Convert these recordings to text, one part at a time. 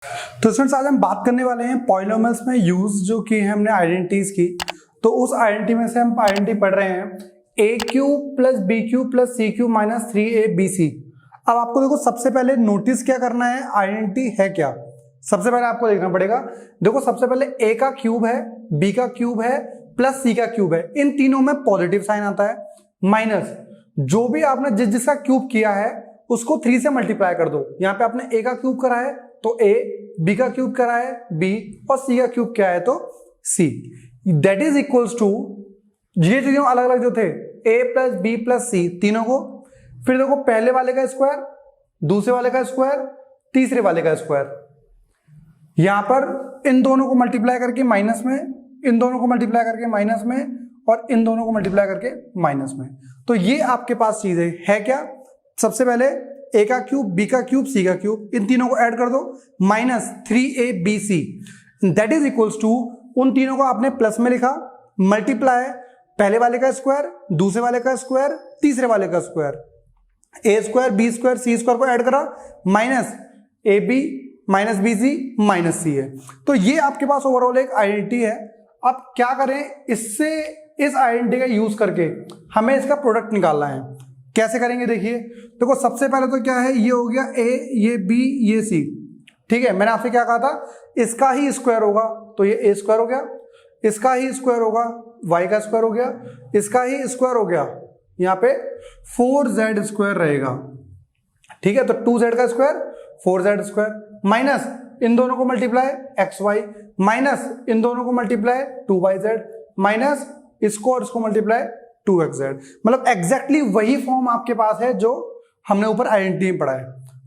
तो स्टूडेंट्स आज हम बात करने वाले हैं पॉलिनोमियल्स में यूज जो की है हमने आइडेंटिटीज की। तो उस आइडेंटिटी में से हम आइडेंटिटी पढ़ रहे हैं A cube plus B cube plus C cube minus 3ab। अब आपको देखो सबसे पहले नोटिस क्या करना है, आइडेंटिटी है क्या। सबसे पहले आपको देखना पड़ेगा, देखो सबसे पहले ए का क्यूब है, बी का क्यूब है प्लस सी का क्यूब है, इन तीनों में पॉजिटिव साइन आता है, माइनस जो भी आपने जिसका क्यूब किया है उसको 3 से मल्टीप्लाई कर दो। यहाँ पे आपने ए का क्यूब करा है तो ए, बी का क्यूब करा है बी, और सी का क्यूब क्या है तो सी। दैट इज इक्वल्स टू, ये तीनों अलग अलग जो थे ए प्लस बी प्लस सी तीनों को, फिर देखो पहले वाले का स्क्वायर, दूसरे वाले का स्क्वायर, तीसरे वाले का स्क्वायर, यहां पर इन दोनों को मल्टीप्लाई करके माइनस में, इन दोनों को मल्टीप्लाई करके माइनस में, और इन दोनों को मल्टीप्लाई करके माइनस में। तो ये आपके पास चीज है क्या, सबसे पहले ए का क्यूब, बी का क्यूब, सी का क्यूब, इन तीनों को ऐड कर दो, minus 3abc। That is equals to, उन तीनों को आपने प्लस में लिखा, मल्टीप्लाई पहले वाले का स्क्वायर, दूसरे वाले का स्क्वायर, तीसरे वाले का square, A square B square C square को ऐड करा, minus A B minus B C minus C है। तो ये आपके पास ओवरऑल एक आइडेंटिटी है। अब क्या करें इससे, इस आइडेंटिटी का यूज करके हमें इसका प्रोडक्ट निकालना है। कैसे करेंगे देखिए, देखो सबसे पहले तो क्या है, ये हो गया ए, ये बी, ये सी, ठीक है। मैंने आपसे क्या कहा था, इसका ही स्क्वायर होगा तो ये ए स्क्वायर हो गया, इसका ही स्क्वायर होगा वाई का स्क्वायर हो गया, इसका ही स्क्वायर हो गया, यहाँ पे 4z स्क्वायर रहेगा, ठीक है। तो 2z का स्क्वायर 4z स्क्वायर, माइनस इन दोनों को मल्टीप्लाई एक्स वाई, माइनस इन दोनों को मल्टीप्लाई 2yz, माइनस इसको और इसको मल्टीप्लाई 2xz। मतलब एग्जैक्टली वही फॉर्म आपके पास है जो हमने ऊपर आइडेंटिटी में पढ़ा है।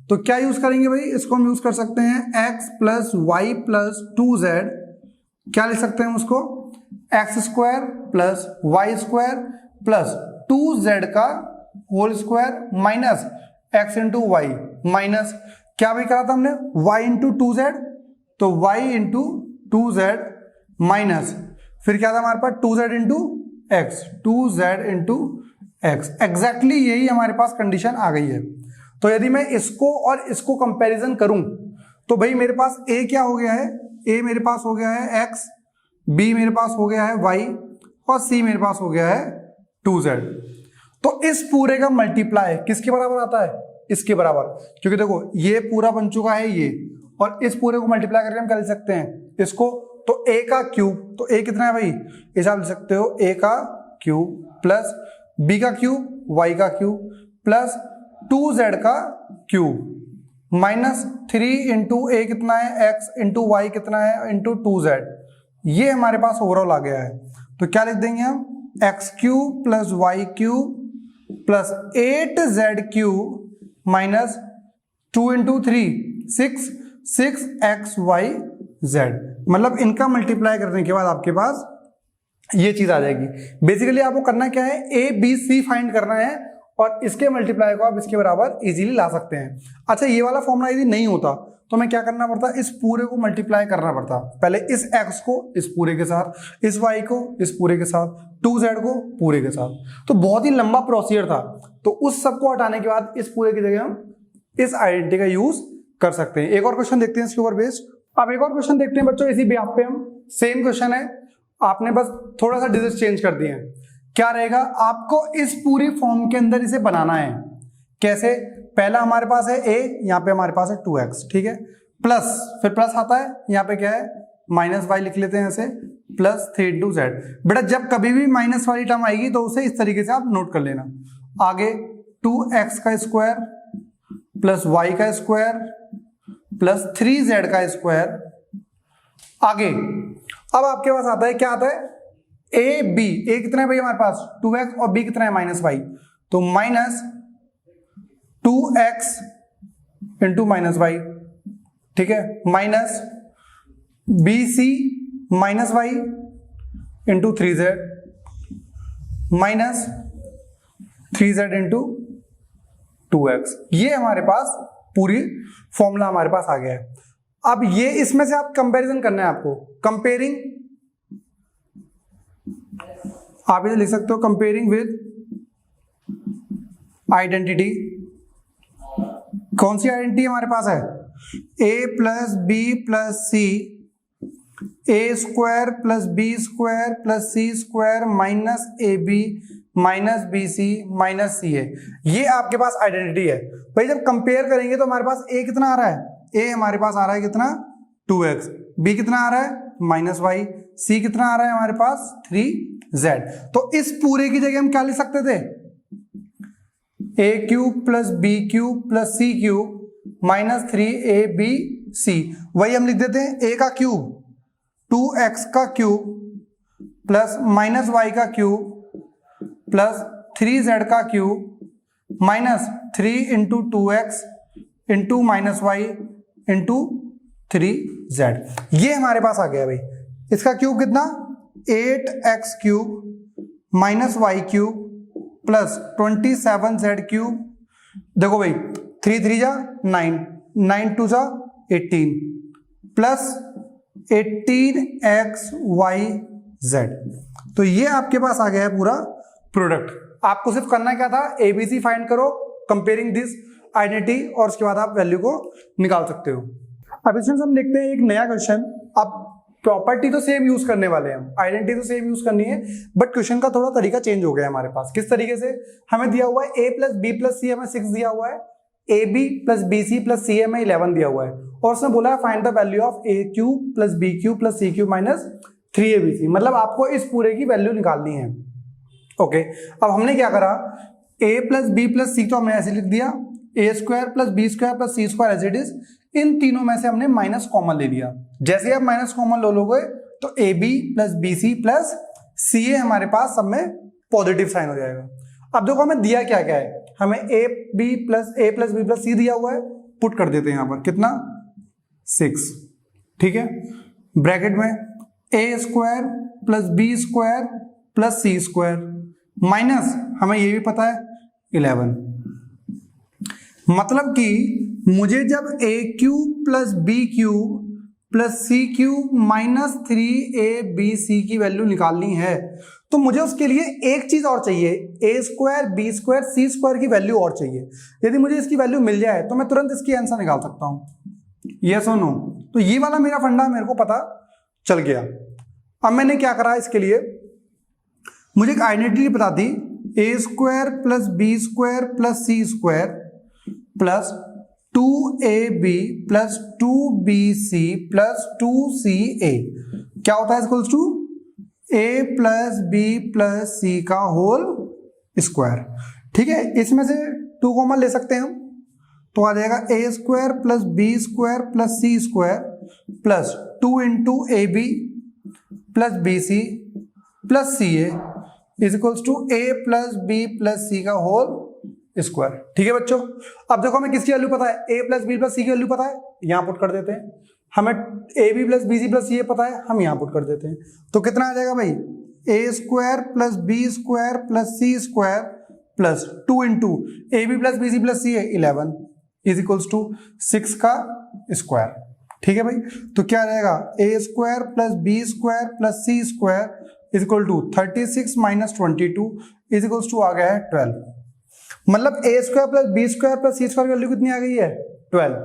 तो क्या यूज करेंगे भाई, इसको हम यूज कर सकते हैं x plus Y plus 2z, क्या लिख सकते हैं उसको, x square plus y square plus 2z का whole square minus x into y, minus क्या भी करा था हमने y इंटू 2z, तो y इंटू 2z माइनस फिर क्या था हमारे पास 2z into x, 2z into x. Exactly यही हमारे पास कंडीशन आ गई है। तो यदि मैं इसको और इसको कंपैरिजन करूं तो भाई मेरे पास a क्या हो गया है, a मेरे पास हो गया है x, b मेरे पास हो गया है y, और c मेरे पास हो गया है 2z। तो इस पूरे का मल्टीप्लाई किसके बराबर आता है, इसके बराबर, क्योंकि देखो ये पूरा बन चुका है ये, और इस पूरे को मल्टीप्लाई करके हम क्या लिख सकते हैं इसको, तो a का क्यूब, तो a कितना है भाई, इसे आप लिख सकते हो a का क्यूब प्लस b का क्यूब, y का क्यूब प्लस 2z का क्यूब माइनस 3 इंटू a कितना है x इंटू वाई कितना है इंटू 2z। ये हमारे पास ओवरऑल आ गया है। तो क्या लिख देंगे हम, x cube plus y cube plus 8z cube minus 2 into 3 6xy z। मतलब इनका मल्टीप्लाई करने के बाद आपके पास ये चीज आ जाएगी। बेसिकली आपको करना क्या है, ए बी सी फाइंड करना है, और इसके मल्टीप्लाई को आप इसके बराबर इजीली ला सकते हैं। अच्छा ये वाला फॉर्मूला यदि नहीं होता तो मैं क्या करना पड़ता, इस पूरे को मल्टीप्लाई करना पड़ता, पहले इस x को इस पूरे के साथ, इस y को इस पूरे के साथ, 2z को पूरे के साथ। तो बहुत ही लंबा प्रोसीजर था। तो उस सबको हटाने के बाद इस पूरे की जगह हम इस आइडेंटिटी का यूज कर सकते हैं। एक और क्वेश्चन देखते हैं इसके ऊपर बेस्ड। अब एक और क्वेश्चन देखते हैं बच्चों, इसी बेस पे हम, सेम क्वेश्चन है, आपने बस थोड़ा सा डिजिट चेंज कर दिए हैं। क्या रहेगा, आपको इस पूरी फॉर्म के अंदर इसे बनाना है। कैसे, पहला हमारे पास है a, यहाँ पे हमारे पास है 2x, ठीक है, प्लस फिर प्लस आता है, यहाँ पे क्या है माइनस y लिख लेते हैं ऐसे, प्लस 3 इंटू z। बेटा जब कभी भी माइनस वाली टर्म आएगी तो उसे इस तरीके से आप नोट कर लेना। आगे 2x का स्क्वायर प्लस y का स्क्वायर प्लस 3z का स्क्वायर। आगे अब आपके पास आता है, क्या आता है, a b, a कितना है भाई हमारे पास 2x, और b कितना है माइनस y, तो minus 2x into minus y, ठीक है, minus bc minus y into 3z minus 3z into 2x। ये हमारे पास पूरी फॉर्मूला हमारे पास आ गया है। अब ये इसमें से आप कंपैरिजन करना है आपको, कंपेयरिंग, आप इसे लिख सकते हो कंपेयरिंग विद आइडेंटिटी। कौन सी आइडेंटिटी हमारे पास है, A plus B plus C A square plus B square plus C square minus A B minus B C minus C A, ये आपके पास आइडेंटिटी है भाई। जब कंपेयर करेंगे तो हमारे पास ए कितना आ रहा है, ए हमारे पास आ रहा है कितना 2x, बी कितना आ रहा है -y, सी कितना आ रहा है हमारे पास 3z। तो इस पूरे की जगह हम क्या लिख सकते थे, A cube plus B cube plus C cube minus 3abc, वही हम लिख देते हैं ए का क्यूब 2x का क्यूब प्लस माइनस y का क्यूब प्लस 3z का cube minus 3 into 2x into minus y into 3z। ये हमारे पास आ गया भाई। इसका क्यूब कितना 8x cube minus y cube plus 27z cube. देखो भाई 3 3 जा 9, 9 2 जा 18 प्लस 18xyz। तो ये आपके पास आ गया है पूरा प्रोडक्ट। आपको सिर्फ करना क्या था, एबीसी फाइंड करो कंपेयरिंग दिस आइडेंटिटी और उसके बाद आप वैल्यू को निकाल सकते हो। अब इसमें हम देखते हैं एक नया क्वेश्चन। अब प्रॉपर्टी तो सेम यूज करने वाले हैं हम, आइडेंटिटी तो सेम यूज करनी है, बट क्वेश्चन का थोड़ा तरीका चेंज हो गया है हमारे पास। किस तरीके से, हमें दिया हुआ है a plus B plus C हमें 6 दिया हुआ है, A B plus B C plus C हमें 11 दिया हुआ है, और उसने बोला है find the value of A cube plus B cube plus C cube minus 3abc। मतलब आपको इस पूरे की वैल्यू निकालनी है। ओके, अब हमने क्या करा, a plus B plus C तो हमने ऐसे लिख दिया, A square plus B square plus C square as it is. इन तीनों में से हमने माइनस कॉमन ले लिया। जैसे आप माइनस कॉमन लो लोगे तो A B plus B C plus C A हमारे पास सब में पॉजिटिव साइन हो जाएगा। अब देखो हमें दिया क्या क्या है, हमें A B plus B plus C दिया हुआ है, पुट कर देते हैं यहां पर कितना 6, ठीक है, ब्रैकेट में A square plus B square plus C square minus हमें ये भी पता है 11। मतलब कि मुझे जब A cube plus B cube plus C cube minus 3abc की वैल्यू निकालनी है तो मुझे उसके लिए एक चीज और चाहिए, ए square B square C square की वैल्यू और चाहिए। यदि मुझे इसकी वैल्यू मिल जाए तो मैं तुरंत इसकी आंसर निकाल सकता हूं, यस और नो। तो ये वाला मेरा फंडा मेरे को पता चल गया। अब मैंने क्या करा, इसके लिए मुझे एक आइडेंटिटी बता दी, A square plus B square plus C square plus 2ab plus 2bc plus 2ca क्या होता है, equals to a plus B plus C का होल स्क्वायर। ठीक है, इसमें से 2 कॉमन ले सकते हैं हम, तो आ जाएगा a square plus B square plus C square plus 2 into A B plus B C plus C A is equals to a plus B plus C का होल स्क्वायर। ठीक है बच्चों, अब देखो हमें किसकी वैल्यू पता है, ए प्लस बी प्लस सी की वैल्यू पता है, यहां पुट कर देते हैं। हमें A B plus B C plus C A पता है, हम यहां पुट कर देते हैं। तो कितना आ जाएगा भाई, A square plus B square plus C square plus 2 into A B plus B C plus C A 11 is equals to 6 का स्क्वायर। ठीक है भाई, तो क्या रहेगा, A square plus B square plus C square is equal to 36 minus 22 is equals to आ गया है 12। मतलब A square plus B square plus C square की वैल्यू कितनी आ गई है 12।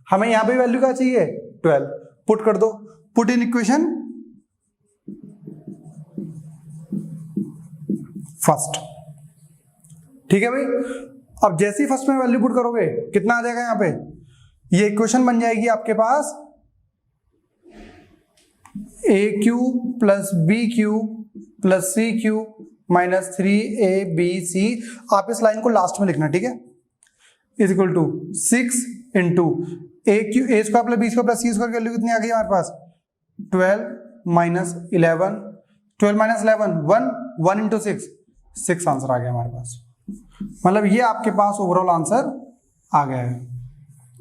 हमें यहां पे वैल्यू क्या चाहिए 12, पुट कर दो, पुट इन इक्वेशन फर्स्ट। ठीक है भाई, अब जैसे ही फर्स्ट में वैल्यू पुट करोगे कितना आ जाएगा, यहां पे ये इक्वेशन बन जाएगी आपके पास A cube plus B cube plus C cube minus 3abc। आप इस लाइन को लास्ट में लिखना, ठीक है, is equal to 6 into a square plus B square plus C square की वैल्यू कितनी आ गई हमारे पास 12 माइनस 11, 12 माइनस 11 1 इंटू 6 आंसर आ गया हमारे पास। मतलब ये आपके पास ओवरऑल आंसर आ गया है।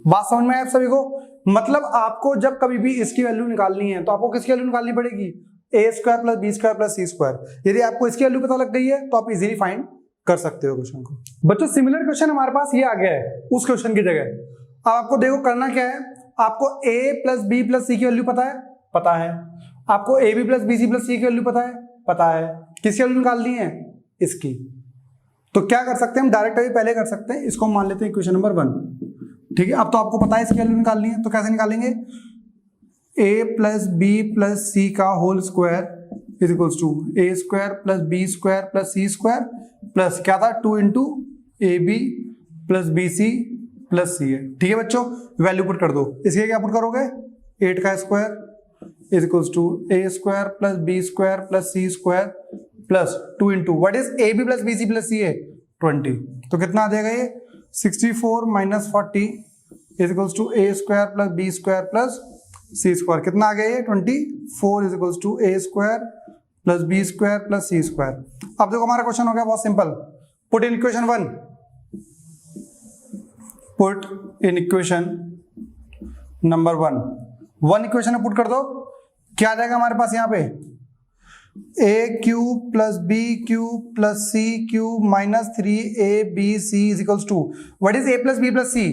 बात समझ में आया आप सभी को? मतलब आपको जब कभी भी इसकी वैल्यू निकालनी है तो आपको किसकी वैल्यू निकालनी पड़ेगी, A square plus B square plus C square. यदि आपको इसकी वैल्यू पता लग गई है तो आप इजीली फाइंड कर सकते हो क्वेश्चन को। बच्चों सिमिलर क्वेश्चन हमारे पास ये आ गया है उस क्वेश्चन की जगह। अब आपको देखो करना क्या है, आपको ए प्लस बी प्लस सी की वैल्यू पता है, पता है। आपको A B plus B C plus सी की वैल्यू पता है, पता है। किसकी वैल्यू निकालनी है, इसकी। तो क्या कर सकते हैं हम, डायरेक्ट अभी पहले कर सकते हैं, इसको मान लेते हैं इक्वेशन नंबर 1। ठीक है, अब तो आपको पता है इसकी वैल्यू निकालनी है, तो कैसे निकालेंगे? a plus B plus C का whole square is equals to A square plus B square plus C square plus क्या था 2 into A B plus B C plus C है। ठीक है बच्चों, वैल्यू पुट कर दो। इसके क्या पुट करोगे? 8 का square is equals to A square plus B square plus C square plus 2 into what is A B plus B C plus C है 20। तो कितना आ जाएगा ये? 64 minus 40 is equals to A square plus B square plus C square. कितना आ गया ये? 24 is equals to A square plus B square plus C square. अब देखो हमारा क्वेश्चन हो गया बहुत simple. Put in equation 1, put in equation number 1 equation में पुट कर दो। क्या आ जाएगा हमारे पास यहाँ पे? A cube plus B cube plus C cube minus 3ab is equals to what is A plus B plus C?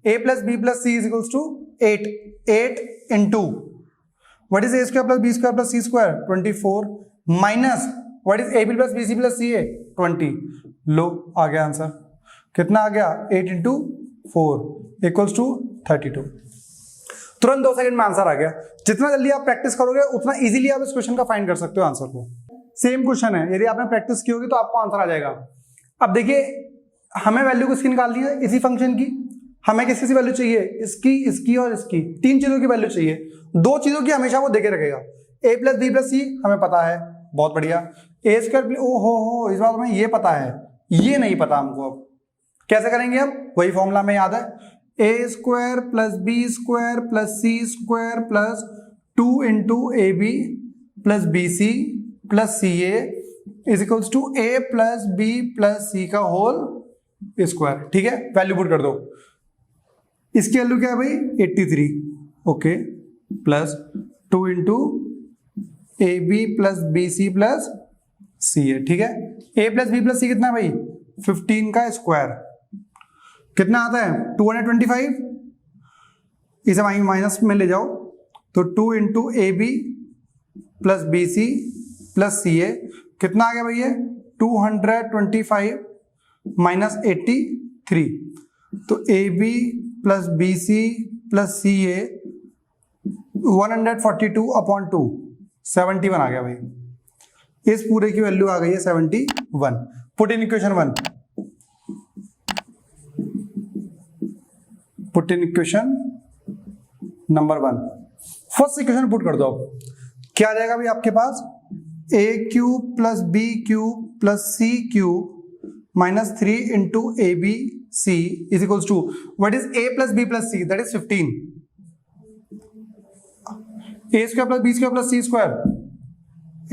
A plus B plus C is equals to 8 into what is A square plus B square plus C square 24 minus what is A B plus B C plus C है 20। लो आ गया answer. कितना आ गया? 8 into 4 equals to 32। तुरंत 2 second में answer आ गया। जितना जल्दी आप प्रैक्टिस करोगे उतना इजीली आप इस क्वेश्चन का फाइंड कर सकते हो आंसर को। सेम क्वेश्चन है, यदि आपने प्रैक्टिस की होगी तो आपको आंसर आ जाएगा। अब देखिए हमें वैल्यू किसकी निकालनी है? इसी फंक्शन की। हमें किसकी वैल्यू चाहिए? इसकी, इसकी और इसकी। 3 चीजों की वैल्यू चाहिए। 2 चीजों की हमेशा वो देके रखेगा। ए प्लस बी प्लस सी हमें पता है, बहुत बढ़िया। ए स्क्वायर, ओ हो इस बात में ये पता है, ये नहीं पता हमको। अब कैसे करेंगे? हम वही फॉर्मूला में याद है, A square plus B square plus C square plus 2 into A B plus B C plus C A is equals to A plus B plus C का होल स्क्वायर। ठीक है, वैल्यू पुट कर दो। इसकी value क्या है भाई? 83। Okay, plus 2 into A B plus B C plus C है। ठीक है, A plus B plus C कितना है भाई? 15 का स्क्वायर कितना आता है? 225। इसे माइनस में ले जाओ तो 2 into A B plus B C plus C A कितना आ गया भैया? 225 माइनस 83। तो A B plus B C plus C A 142/2 71 आ गया भाई। इस पूरे की वैल्यू आ गई है 71। Put in equation 1, put in equation number 1। First equation put कर दो। अब क्या आ जाएगा भाई आपके पास? A cube plus B cube plus C cube minus 3 into A B C is equals to what is A plus B plus C? That is 15। A square plus B square plus C square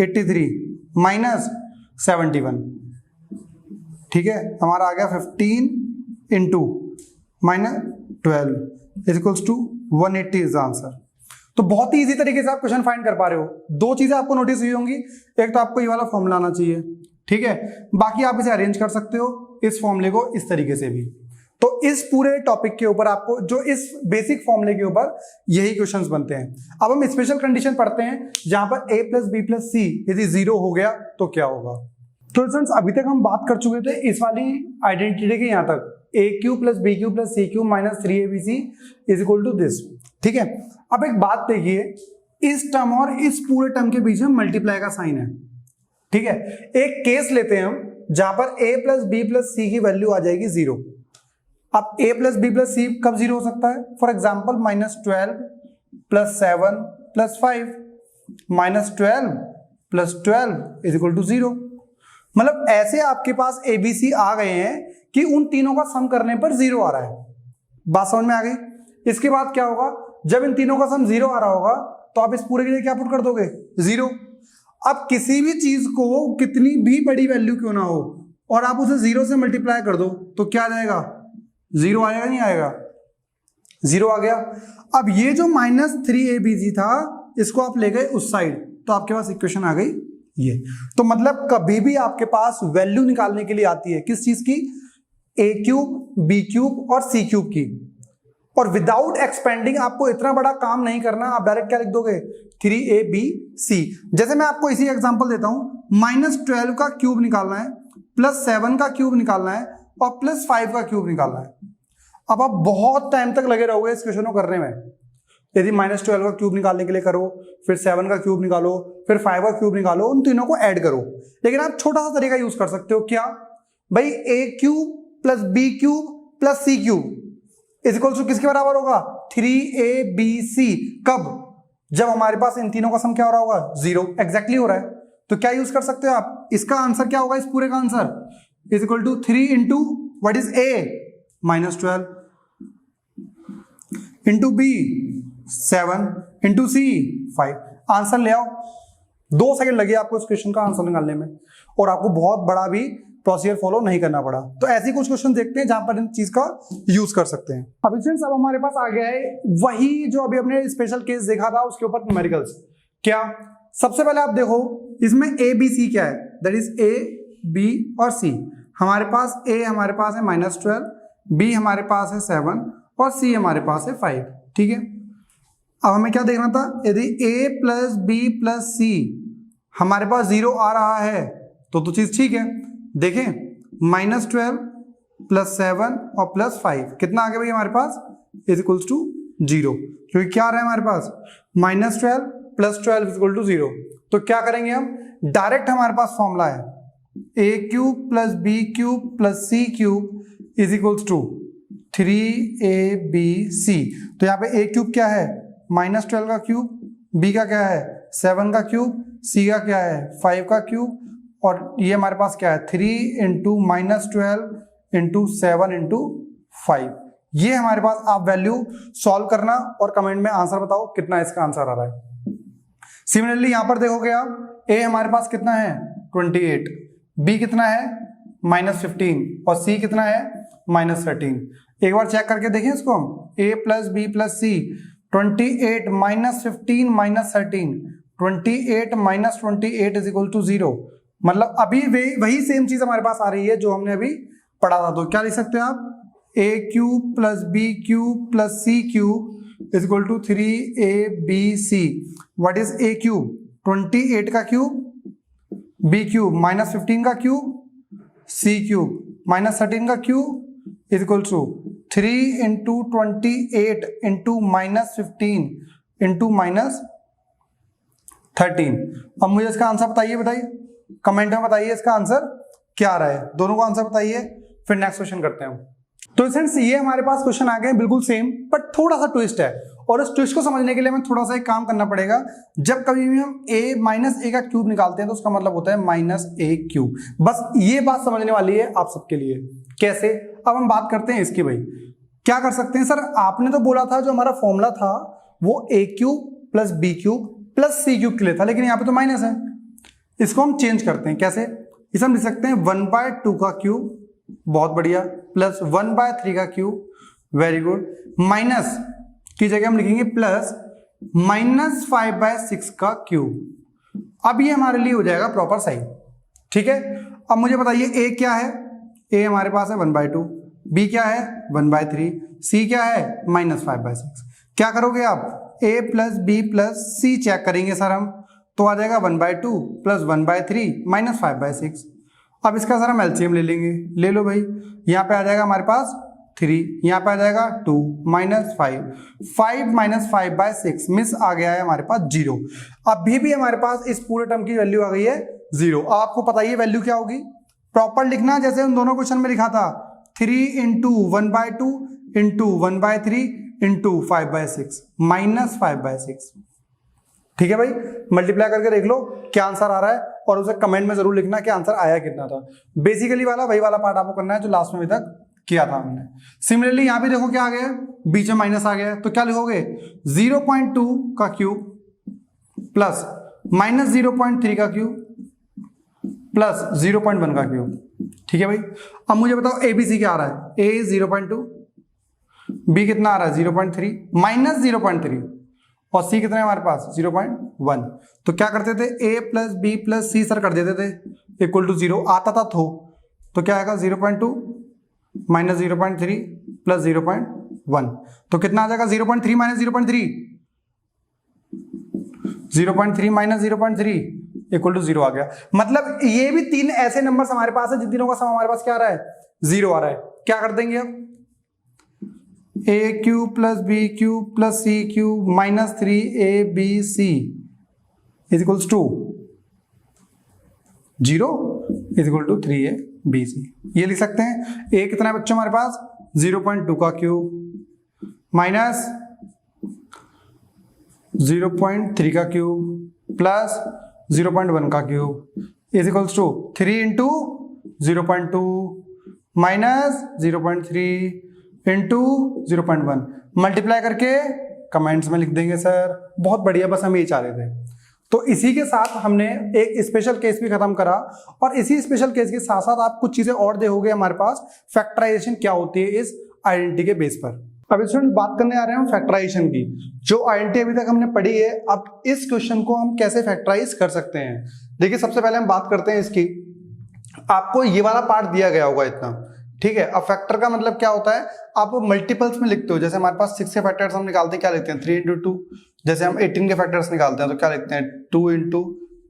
83 minus 71। ठीक है, हमारा आ गया 15 into minus 12 is equals to 180 is the answer. तो बहुत ही easy तरीके से आप क्वेश्चन फाइंड कर पा रहे हो। 2 चीजें आपको नोटिस हुई होंगी, एक तो आपको ये वाला फॉर्मूला आना चाहिए, ठीक है, बाकी आप इसे अरेंज कर सकते हो इस फॉर्मूले को इस तरीके से भी। तो इस पूरे टॉपिक के ऊपर आपको जो इस बेसिक फॉर्मूले के ऊपर यही क्वेश्चंस बनते हैं। अब हम स्पेशल कंडीशन पढ़ते हैं जहां पर a प्लस बी प्लस सी यदि 0 हो गया तो क्या होगा। तो फ्रेंड्स अभी तक हम बात कर चुके थे इस वाली आइडेंटिटी के, यहां तक A cube plus B cube plus C cube minus 3abc is equal to this. ठीक है, अब एक बात देखिए, इस टर्म और इस पूरे टर्म के बीच में मल्टीप्लाई का साइन है। ठीक है, एक केस लेते हैं हम जहां पर a प्लस बी प्लस सी की वैल्यू आ जाएगी 0। अब a plus B plus c कब 0 हो सकता है? For example -12 plus 7 plus 5 -12 plus 12 is equal to 0। मतलब ऐसे आपके पास ABC आ गए हैं कि उन तीनों का सम करने पर 0 आ रहा है। बात समझ में आ गई? इसके बाद क्या होगा? जब इन तीनों का सम 0 आ रहा होगा तो आप इस पूरे के लिए क्या पुट कर दोगे? 0। अब किसी भी चीज को कितनी भी बड़ी वैल्यू क्यों ना हो और आप उसे 0 से मल्टीप्लाई कर दो तो क्या आ जाएगा? 0 आएगा, नहीं आएगा? 0 आ गया। अब ये जो -3abc था इसको आप ले गए उस साइड तो आपके पास इक्वेशन आ गई ये। तो मतलब कभी भी आपके पास वैल्यू निकालने के लिए आती है किस चीज की? a क्यूब, b क्यूब और c क्यूब की। और विदाउट एक्सपेंडिंग आपको इतना बड़ा काम नहीं करना, आप डायरेक्ट क्या लिख दोगे? 3abc। जैसे मैं आपको इसी एग्जांपल देता हूं, -12 का क्यूब निकालना है, +7 का क्यूब निकालना है और +5 का क्यूब निकालना है। अब आप बहुत टाइम तक लगे रहोगे इस क्वेश्चन को करने में। यदि -12 का क्यूब निकालने के लिए करो, फिर 7 का क्यूब निकालो, फिर 5 का क्यूब निकालो, उन तीनों को ऐड करो। लेकिन आप छोटा सा तरीका यूज कर सकते हो, क्या भाई, a cube plus b cube plus c cube is equal to किसके बराबर होगा, 3abc। कब, जब हमारे पास इन तीनों का सम क्या हो रहा होगा, 0 एग्जैक्टली हो रहा है। तो क्या यूज कर सकते हो आप, इसका आंसर क्या होगा, इस पूरे का answer is equal to 3 into what is a -12 into b 7 into c 5। Answer ले आओ। 2 सेकंड लगे आपको इस क्वेश्चन का आंसर निकालने में, और आपको बहुत बड़ा भी प्रोसीजर फॉलो नहीं करना पड़ा। तो ऐसे कुछ क्वेश्चन देखते हैं जहां पर इन चीज का यूज कर सकते हैं। अभी फ्रेंड्स, अब हमारे पास आ गया है वही जो अभी हमने स्पेशल केस देखा था, उसके ऊपर न्यूमेरिकल्स। क्या, सबसे पहले आप देखो इसमें a b c क्या है, दैट इज a b और c। हमारे पास a हमारे पास है -12, b हमारे पास है 7 और c हमारे पास है 5। ठीक है, अब हमें क्या देखना था, यदि a plus b plus c हमारे पास 0 आ रहा है तो चीज ठीक है। देखें, -12 प्लस 7 और प्लस 5 कितना आ गया भाई हमारे पास, इज इक्वल्स टू 0, क्योंकि क्या आ रहा है हमारे पास, -12 प्लस 12 इज इक्वल टू 0। तो क्या करेंगे हम, डायरेक्ट हमारे पास फॉर्मूला है a cube plus b cube plus c cube is equals to 3abc। तो यहाँ पे a क्यूब क्या है, -12 का क्यूब, b का क्या है 7 का क्यूब, c का क्या है 5 का क्यूब, और ये हमारे पास क्या है 3 इंटू -12 इंटू 7 इंटू 5। ये हमारे पास, आप वैल्यू सॉल्व करना और कमेंट में आंसर बताओ कितना इसका आंसर आ रहा है। सिमिलरली यहां पर देखोगे आप, a हमारे पास कितना है 28, b कितना है -15 और c कितना है -13। एक बार चेक करके देखें इसको हम, a plus b plus c 28 -15 -13, 28 -28 is equal to 0। मतलब अभी वही सेम चीज हमारे पास आ रही है जो हमने अभी पढ़ा था। तो क्या लिख सकते हैं आप, a cube plus b cube plus c cube is equal to 3abc। What is a cube, 28 का क्यूब, b क्यूब -15 का क्यूब, c क्यूब -13 का cube is equal to 3 into 28 into -15 into -13। अब मुझे इसका आंसर बताइए कमेंट में बताइए इसका आंसर क्या आ रहा है, दोनों का आंसर बताइए, फिर नेक्स्ट क्वेश्चन करते हैं। तो फ्रेंड्स, ये हमारे पास क्वेश्चन आ गए बिल्कुल सेम, बट थोड़ा सा ट्विस्ट है, और इस ट्विस्ट को समझने के लिए हमें थोड़ा सा एक काम करना पड़ेगा। जब कभी भी हम a का क्यूब निकालते हैं तो उसका मतलब होता है -a क्यूब। बस ये बात समझने वाली है आप सबके लिए। कैसे, अब हम बात करते हैं इसकी। भाई क्या कर सकते हैं, सर आपने तो बोला था जो हमारा फॉर्मूला था वो a cube plus b cube plus c cube के लिए था, लेकिन यहाँ पे तो माइनस है। इसको हम चेंज करते हैं, कैसे, इसे हम लिख सकते हैं 1/2 का क्यूब, बहुत बढ़िया, प्लस 1/3 का क्यूब, वेरी गुड, माइनस की जगह हम लिखेंगे प्लस -5/6 का क्यूब। अब ये हमारे लिए हो जाएगा प्रॉपर सही। ठीक है, अब मुझे बताइए a क्या है, a हमारे पास है 1/2, b क्या है 1/3, c क्या है -5/6। क्या करोगे आप, a plus b plus c check करेंगे सर हम, तो आ जाएगा 1/2 प्लस 1/3 -5/6। अब इसका सर हम एलसीएम ले लेंगे, ले लो भाई। यहाँ पे आ जाएगा हमारे पास 3, यहाँ पे आ जाएगा 2 -5, 5 -5/6 मिस आ गया है हमारे पास 0। अभी भी हमारे पास इस पूरे टर्म की वैल्यू आ गई है 0। आपको पता ही वैल्यू क्या होगी, प्रॉपर लिखना जैसे उन दोनों क्वेश्चन में लिखा था, 3 इंटू 1/2 इंटू 1/3 इंटू 5/6 -5/6। ठीक है भाई, मल्टीप्लाई करके देख लो क्या आंसर आ रहा है, और उसे कमेंट में जरूर लिखना कि आंसर आया कितना था। बेसिकली वाला वही वाला पार्ट आपको करना है जो लास्ट में अभी तक किया था हमने। सिमिलरली यहां भी देखो क्या आ गया, बीच में माइनस आ गया, तो क्या लिखोगे 0.2 का क्यूब प्लस -0.3 का क्यूब प्लस 0.1 का क्यूब। ठीक है भाई, अब मुझे बताओ ABC क्या आ रहा है, A 0.2, B कितना आ रहा है 0.3 -0.3 और C कितना है हमारे पास 0.1। तो क्या करते थे, A plus B plus C sir कर देते थे इक्वल टू 0, आता था तो क्या आएगा 0.2 माइनस 0.3 प्लस 0.1, तो कितना आ जाएगा 0.3 माइनस 0.3, 0.3 माइनस 0.3 इक्वल टू 0 आ गया। मतलब ये भी 3 ऐसे नंबर हमारे पास है जिन तीनों का सम हमारे पास क्या आ रहा है 0 आ रहा है। क्या कर देंगे अब, A cube plus B cube plus C cube minus 3abc is equals to 0 is equal to 3abc। ये लिख सकते हैं। ए कितना है बच्चों हमारे पास 0.2 का क्यूब माइनस 0.3 का क्यूब प्लस 0.1 का cube is equals to 3 into 0.2 minus 0.3 into 0.1 multiply करके कमेंट्स में लिख देंगे सर। बहुत बढ़िया, बस हम ये चाह रहे थे। तो इसी के साथ हमने एक स्पेशल केस भी खत्म करा और इसी स्पेशल केस के साथ साथ आप कुछ चीजें और देखोगे हमारे पास फैक्टराइजेशन क्या होती है इस आइडेंटिटी के बेस पर। अब स्टूडेंट बात करने आ रहे हैं फैक्टराइजेशन की। जो आइडेंटिटी अभी तक हमने पढ़ी है, अब इस क्वेश्चन को हम कैसे फैक्टराइज कर सकते हैं। देखिए सबसे पहले हम बात करते हैं इसकी। आपको ये वाला पार्ट दिया गया होगा इतना, ठीक है। अब फैक्टर का मतलब क्या होता है, आप मल्टीपल्स में लिखते हो। जैसे हमारे पास 6 के फैक्टर्स हम निकालते हैं, क्या लिखते हैं 3 इंटू 2। जैसे हम 18 के फैक्टर्स निकालते हैं तो क्या लिखते हैं 2 इंटू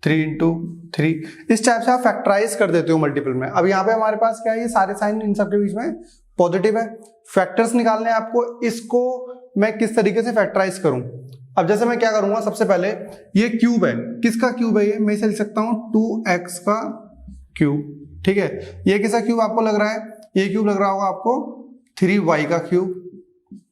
3 इंटू 3। इस टाइप से आप फैक्टराइज कर देते हो मल्टीपल में। अब यहाँ पे हमारे पास क्या है, ये सारे साइन इन सबके बीच में पॉजिटिव है। फैक्टर्स निकालने हैं आपको, इसको मैं किस तरीके से फैक्टराइज करूं। अब जैसे मैं क्या करूंगा, सबसे पहले ये क्यूब है, किसका क्यूब है ये, मैं इसे लिख सकता हूं 2x का क्यूब, ठीक है। ये किसका क्यूब आपको लग रहा है, ये क्यूब लग रहा होगा आपको 3y का क्यूब,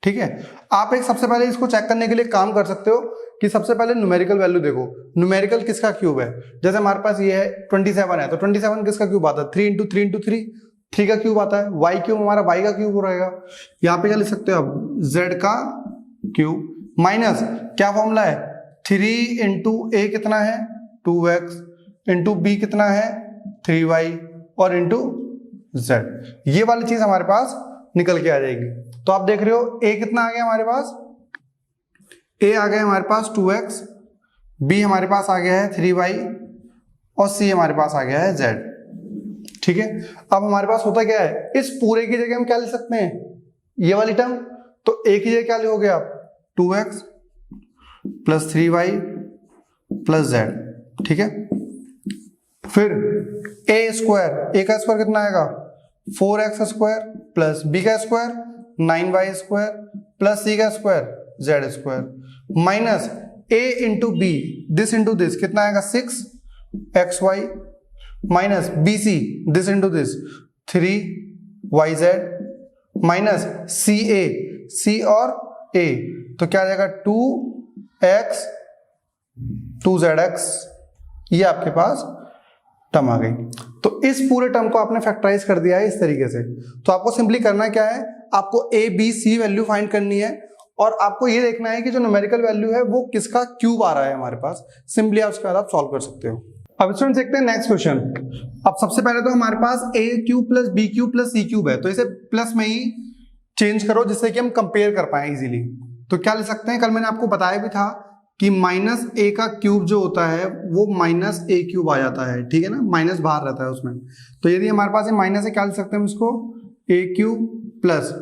ठीक है। आप एक सबसे पहले इसको चेक करने के लिए काम कर सकते हो कि सबसे पहले न्यूमेरिकल वैल्यू देखो, न्यूमेरिकल किसका क्यूब है। जैसे हमारे पास ये है 27 है, तो 27 किसका क्यूब आता है 3 इंटू 3 इंटू 3 का क्यूब आता है। y क्यूब हमारा y का क्यूब रहेगा। यहाँ पे क्या लिख सकते हो आप z का क्यूब माइनस क्या फॉर्मूला है 3 इंटू a कितना है 2x इंटू b कितना है 3y और इंटू z। ये वाली चीज हमारे पास निकल के आ जाएगी। तो आप देख रहे हो a कितना आ गया हमारे पास, a आ गया हमारे पास 2x, b हमारे पास आ गया है 3y और c हमारे पास आ गया है z, ठीक है। अब हमारे पास होता क्या है, इस पूरे की जगह हम क्या ले सकते हैं, ये वाली टर्म। तो a की जगह क्या लिखोगे आप 2x plus 3y plus z, ठीक है। फिर a स्क्वायर, a का स्क्वायर कितना आएगा 4x स्क्वायर प्लस b का square 9y square plus c का square z square minus a into b this into this कितना आएगा 6xy minus bc this into this 3yz minus c और a, तो क्या आ जाएगा 2x 2zx। ये आपके पास टर्म आ गई। तो इस पूरे टर्म को आपने फैक्टराइज कर दिया है इस तरीके से। तो आपको सिंपली करना क्या है, आपको a b c value find करनी है और आपको ये देखना है कि जो न्यूमेरिकल वैल्यू है वो किसका क्यूब आ रहा है हमारे पास। सिंपली आप उसके बाद आप सॉल्व कर सकते हो। अब स्टूडेंट देखते हैं नेक्स्ट क्वेश्चन। अब सबसे पहले तो हमारे पास a cube plus B cube plus C cube है, तो इसे प्लस में ही चेंज करो जिससे कि हम कंपेयर कर पाए इजीली। तो क्या ले सकते हैं, कल मैंने आपको बताया भी था कि माइनस a का क्यूब जो होता है वो माइनस a क्यूब आ जाता है, ठीक है ना, माइनस बाहर रहता है उसमें। तो यदि हमारे पास ये माइनस है, क्या लिख सकते हैं हम इसको a cube plus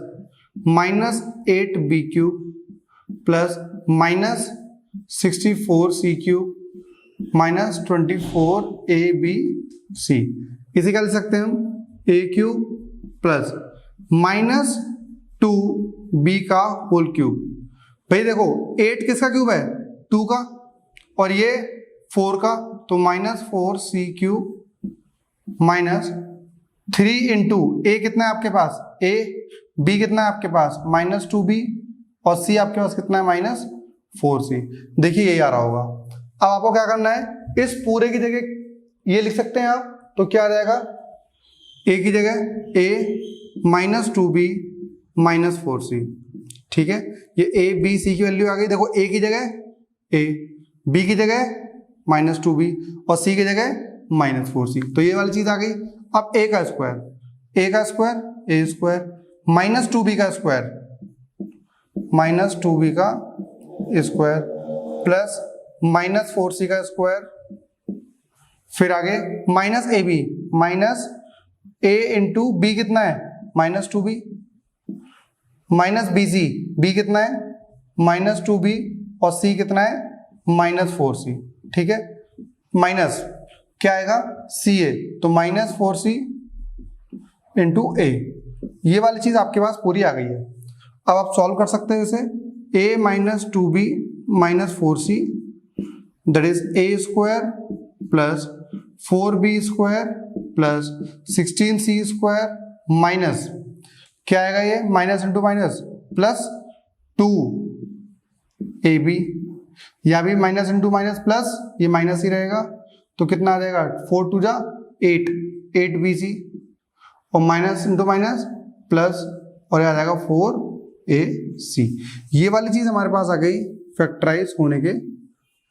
minus 8b cube plus minus 64c cube minus 24abc। इसे क्या लिख सकते हैं हम a cube plus minus 2b का होल क्यूब। भाई देखो 8 किसका क्यूब है 2 का और ये 4 का, तो minus 4c cube minus 3 into a कितना है आपके पास a, b कितना है आपके पास माइनस 2b और c आपके पास कितना है माइनस 4c। देखिए यही आ रहा होगा। अब आपको क्या करना है, इस पूरे की जगह ये लिख सकते हैं आप, तो क्या आ जाएगा a की जगह a minus 2b minus 4c, ठीक है। ये a b c की वैल्यू आ गई। देखो a की जगह a, b की जगह माइनस 2b और c की जगह माइनस 4c, तो ये वाली चीज आ गई। अब a का square a square minus 2b का स्क्वायर माइनस 2b का स्क्वायर प्लस माइनस 4c का स्क्वायर, फिर आगे minus A B minus a into b कितना है minus 2b minus B c, b कितना है माइनस 2b और c कितना है माइनस 4c, ठीक है। माइनस क्या आएगा ca, तो माइनस 4c इंटू a। ये वाली चीज आपके पास पूरी आ गई है। अब आप सॉल्व कर सकते हैं इसे, a minus 2b minus 4c that is a square plus 4b square plus 16c square minus क्या आएगा ये, minus into minus plus 2ab, या भी माइनस इंटू माइनस प्लस, ये माइनस ही रहेगा तो कितना आ जाएगा 4 2 जा 8bc और माइनस इंटू माइनस प्लस और आ जाएगा 4ac। ये वाली चीज हमारे पास आ गई फैक्टराइज होने के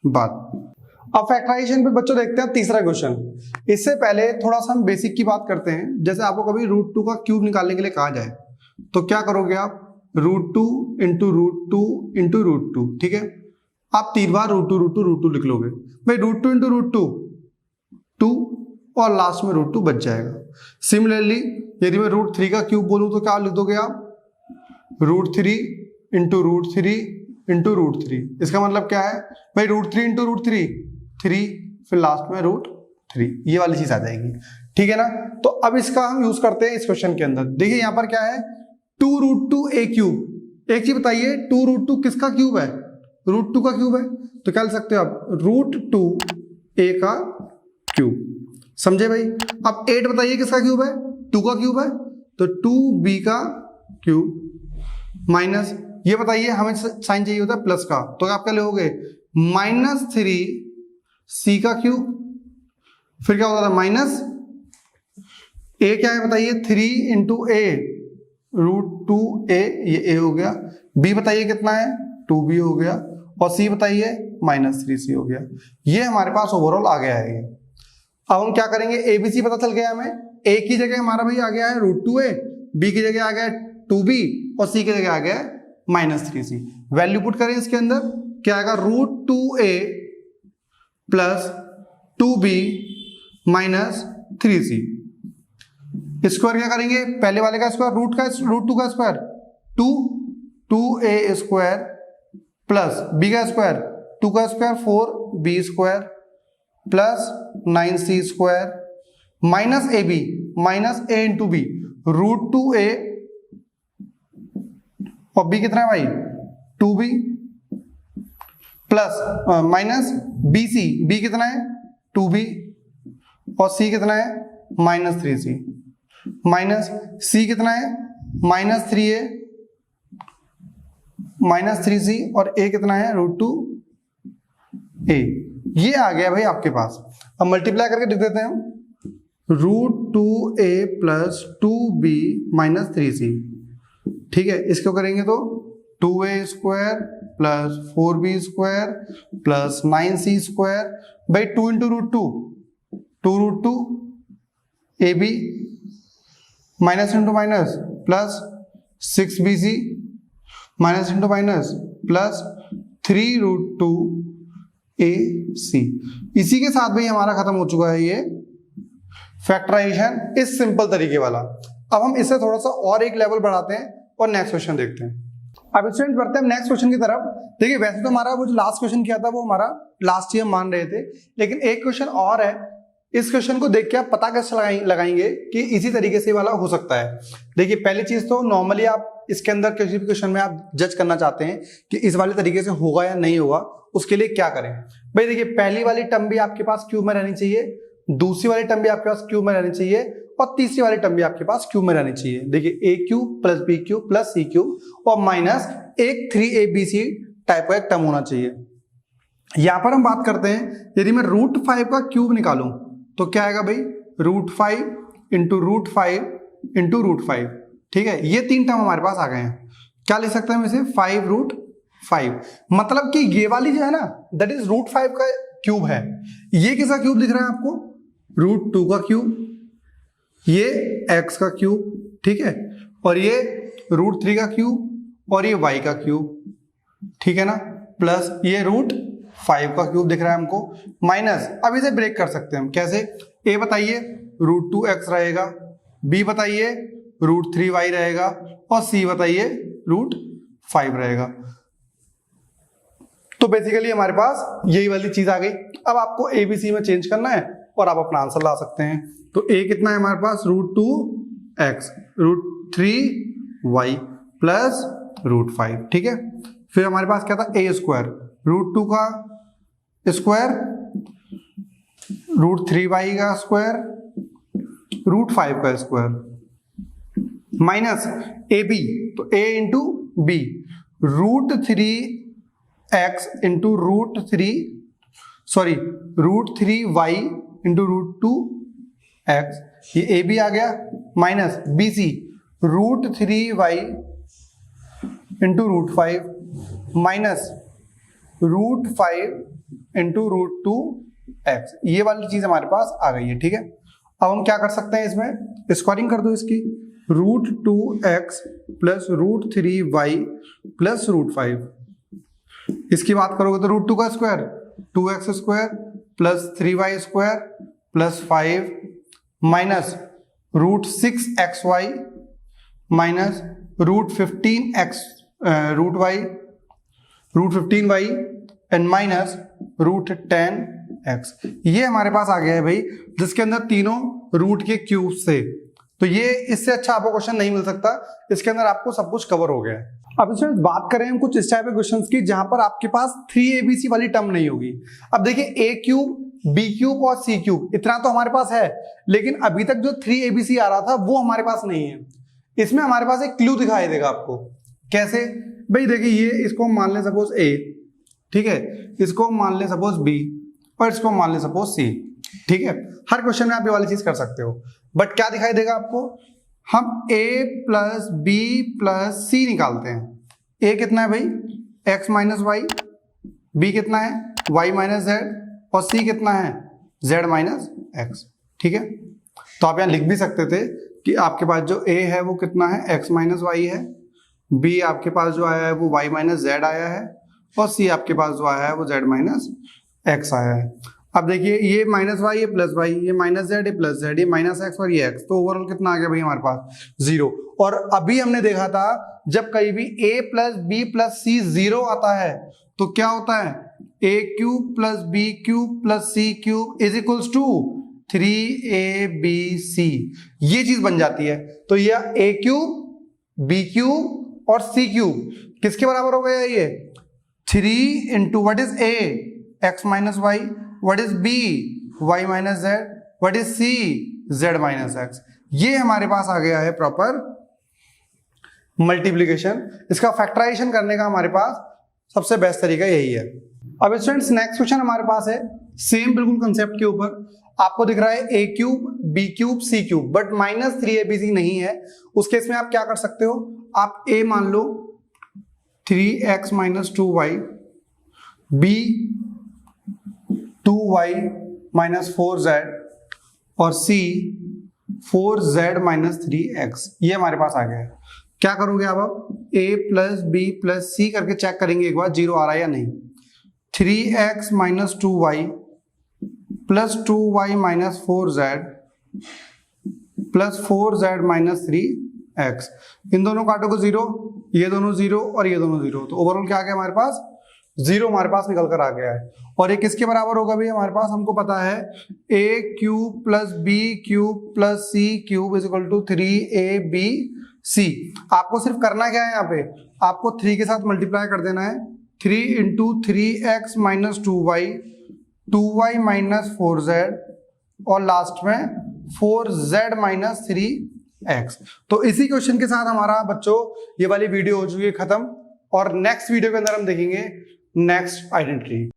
बाद। अब फैक्टराइजेशन पे बच्चों देखते हैं तीसरा क्वेश्चन। इससे पहले थोड़ा सा हम बेसिक की बात करते हैं। जैसे आपको कभी √2 का क्यूब निकालने के लिए कहा जाए तो क्या करोगे आप, √2 इंटू √2 इंटू √2, ठीक है। आप 3 बार √2 लिख लोगे भाई, √2 इंटू √2 2 और लास्ट में √2 बच जाएगा। सिमिलरली यदि मैं √3 का क्यूब बोलूं तो क्या लिख दोगे आप, √3 इंटू √3 इंटू √3। इसका मतलब क्या है भाई, √3 इंटू √3 3, फिर लास्ट में √3, ये वाली चीज आ जाएगी, ठीक है ना। तो अब इसका हम यूज करते हैं इस क्वेश्चन के अंदर। देखिए यहाँ पर क्या है, 2√2 a क्यूब। एक चीज बताइए, 2√2 किसका क्यूब है, √2 का क्यूब है, तो क्या लिख सकते हो आप, √2 a का क्यूब। समझे भाई। अब 8 बताइए किसका क्यूब है, 2 का क्यूब है, तो 2b का क्यूब माइनस, ये बताइए हमें साइन चाहिए होता है प्लस का, तो आप क्या लोगे, -3c का क्यूब, फिर क्या होता था माइनस a क्या है बताइए, 3 इंटू a √2a, ये a हो गया। b बताइए कितना है, 2b हो गया, और c बताइए -3c हो गया। ये हमारे पास ओवरऑल आ गया है। अब हम क्या करेंगे, ABC पता चल गया हमें, a की जगह हमारा भाई आ गया है √2a, b की जगह आ गया है 2b और c की जगह आ गया है -3c। वैल्यू पुट करें इसके अंदर, क्या आएगा, √2a plus 2b minus 3c। Square क्या करेंगे, पहले वाले का स्क्वायर, √2 का square 2a square plus b का स्क्वायर 2 का square 4b square plus 9c square minus ab minus a into b, √2a और b कितना है भाई 2b plus minus bc, b कितना है 2b और c कितना है -3c, माइनस c कितना है -3a -3c और a कितना है √2a। ये आ गया भाई आपके पास। अब मल्टीप्लाई करके लिख देते हैं हम, √2a plus 2b minus 3c, ठीक है। इसको करेंगे तो 2a square plus 4b square plus 9c square by 2 into √2 ab minus into minus plus 6bc minus into minus plus 3√2 ac। इसी के साथ भाई हमारा खत्म हो चुका है ये फैक्टराइजेशन, इस सिंपल तरीके वाला। अब हम इससे थोड़ा सा और एक लेवल बढ़ाते हैं और नेक्स्ट क्वेश्चन देखते हैं। अब स्टूडेंट्स बढ़ते हैं नेक्स्ट क्वेश्चन की तरफ। देखिए वैसे तो हमारा वो जो लास्ट क्वेश्चन किया था वो हमारा लास्ट ईयर मान रहे थे, लेकिन एक क्वेश्चन और है। इस क्वेश्चन को देख के आप पता कैसे लगाएंगे कि इसी तरीके से वाला हो सकता है। देखिए पहली चीज तो नॉर्मली आप इसके अंदर किसी भी क्वेश्चन में आप जज करना चाहते हैं कि इस वाले तरीके से होगा या नहीं होगा, उसके लिए क्या करें भाई। देखिए पहली वाली टर्म भी आपके पास क्यूब में रहनी चाहिए, दूसरी वाली टर्म भी आपके पास क्यूब में रहनी चाहिए और तीसरी वाली टर्म भी आपके पास क्यूब में रहनी चाहिए। देखिए a cube plus b cube plus c cube और माइनस एक 3abc टाइप का एक टर्म होना चाहिए। यहां पर हम बात करते हैं, यदि मैं √5 का क्यूब निकालूं तो क्या आएगा भाई, √5 इंटू √5 इंटू √5, ठीक है। ये 3 टर्म हमारे पास आ गए हैं। क्या लिख सकते हैं इसे, 5√5, मतलब कि ये वाली जो है ना दैट इज √5 का क्यूब है। ये किसका क्यूब दिख रहा है आपको, √2 का क्यूब, ये x का क्यूब, ठीक है, और ये √3 का क्यूब और ये y का क्यूब, ठीक है ना, प्लस ये √5 का क्यूब दिख रहा है हमको, माइनस। अब इसे ब्रेक कर सकते हैं हम कैसे, a बताइए √2x रहेगा, b बताइए √3y रहेगा और c बताइए √5 रहेगा। तो बेसिकली हमारे पास यही वाली चीज आ गई। अब आपको ABC में चेंज करना है और आप अपना आंसर ला सकते हैं। तो a कितना है हमारे पास, √2x √3y प्लस रूट 5, ठीक है। फिर हमारे पास क्या था, ए स्क्वायर रूट 2 का स्क्वायर रूट 3y का स्क्वायर रूट 5 का स्क्वायर माइनस ए बी, तो a into b root 3x into root 3y into root 2x, ये ए बी आ गया, minus B c root 3y into root 5 minus root 5 into root 2x, ये वाली चीज हमारे पास आ गई है, ठीक है। अब हम क्या कर सकते हैं, इसमें स्क्वायरिंग कर दो इसकी, root 2x plus root 3y plus root 5, इसकी बात करोगे तो रूट 2 का square 2x square plus 3y square plus 5 minus root 6xy minus root 15y and minus root 10x, ये हमारे पास आ गया है भाई, जिसके अंदर तीनों रूट के क्यूब से। तो ये इससे अच्छा आपको क्वेश्चन नहीं मिल सकता, इसके अंदर आपको सब कुछ कवर हो गया है। अब इसमें बात करें हम कुछ इस टाइप के क्वेश्चंस की जहां पर आपके पास 3abc वाली टर्म नहीं होगी। अब देखिए a क्यूब b क्यूब और c क्यूब इतना तो हमारे पास है, लेकिन अभी तक जो 3abc आ रहा था वो हमारे पास नहीं है। इसमें हमारे पास एक क्लू दिखाई देगा आपको, कैसे भाई, देखिए ये इसको मान लें सपोज a, ठीक है, इसको मान लें सपोज b और इसको मान लें सपोज c, ठीक है। हर क्वेश्चन में आप ये वाली चीज कर सकते हो, बट क्या दिखाई देगा आपको, हम a plus b plus c निकालते हैं। a कितना है भाई x माइनस वाई, b कितना है y माइनस जेड और c कितना है z माइनस एक्स, ठीक है। तो आप यहां लिख भी सकते थे कि आपके पास जो a है वो कितना है x माइनस वाई है, b आपके पास जो आया है वो y माइनस जेड आया है और c आपके पास जो आया है वो z माइनस एक्स आया है। अब देखिए ये माइनस वाई, ये प्लस वाई, ये माइनस जेड, ये प्लस जेड, ये माइनस एक्स और ये एक्स, तो ओवरऑल कितना आ गया भाई हमारे पास 0। और अभी हमने देखा था जब कहीं भी a plus B plus c 0 आता है तो क्या होता है, a cube plus B cube plus C cube is equals to 3abc, ये चीज बन जाती है। तो यह a क्यूब बी क्यूब और सी क्यूब किसके बराबर हो गया, ये 3 into what is a x minus y, what is b y minus z, what is c z minus x, ये हमारे पास आ गया है प्रॉपर मल्टीप्लीकेशन। इसका फैक्टराइजेशन करने का हमारे पास सबसे बेस्ट तरीका यही है। अब स्टूडेंट्स नेक्स्ट क्वेश्चन हमारे पास है सेम बिल्कुल कंसेप्ट के ऊपर, आपको दिख रहा है a cube b cube c cube but minus 3abc नहीं है। उस केस में आप क्या कर सकते हो, आप a मान लो 3x minus 2y, b 2y minus 4z और c 4z माइनस 3x, ये हमारे पास आ गया है। क्या करोगे आप a प्लस बी प्लस सी करके चेक करेंगे एक बार 0 आ रहा है या नहीं। 3x minus 2y plus 2y minus 4z plus 4z minus 3x, इन दोनों काटोगे 0, ये दोनों 0 और ये दोनों 0, तो ओवरऑल क्या आ गया हमारे पास 0 हमारे पास निकल कर आ गया है। और ये किसके बराबर होगा भी हमारे पास, हमको पता है a cube plus B cube plus C cube is equal to 3abc। आपको सिर्फ करना क्या है, यहाँ पे आपको 3 के साथ मल्टीप्लाई कर देना है, 3 into 3x minus 2y, 2y minus 4z और लास्ट में 4z माइनस 3x। तो इसी क्वेश्चन के साथ हमारा बच्चों ये वाली वीडियो हो चुकी है खत्म, और नेक्स्ट वीडियो के अंदर हम देखेंगे नेक्स्ट आइडेंटिटी।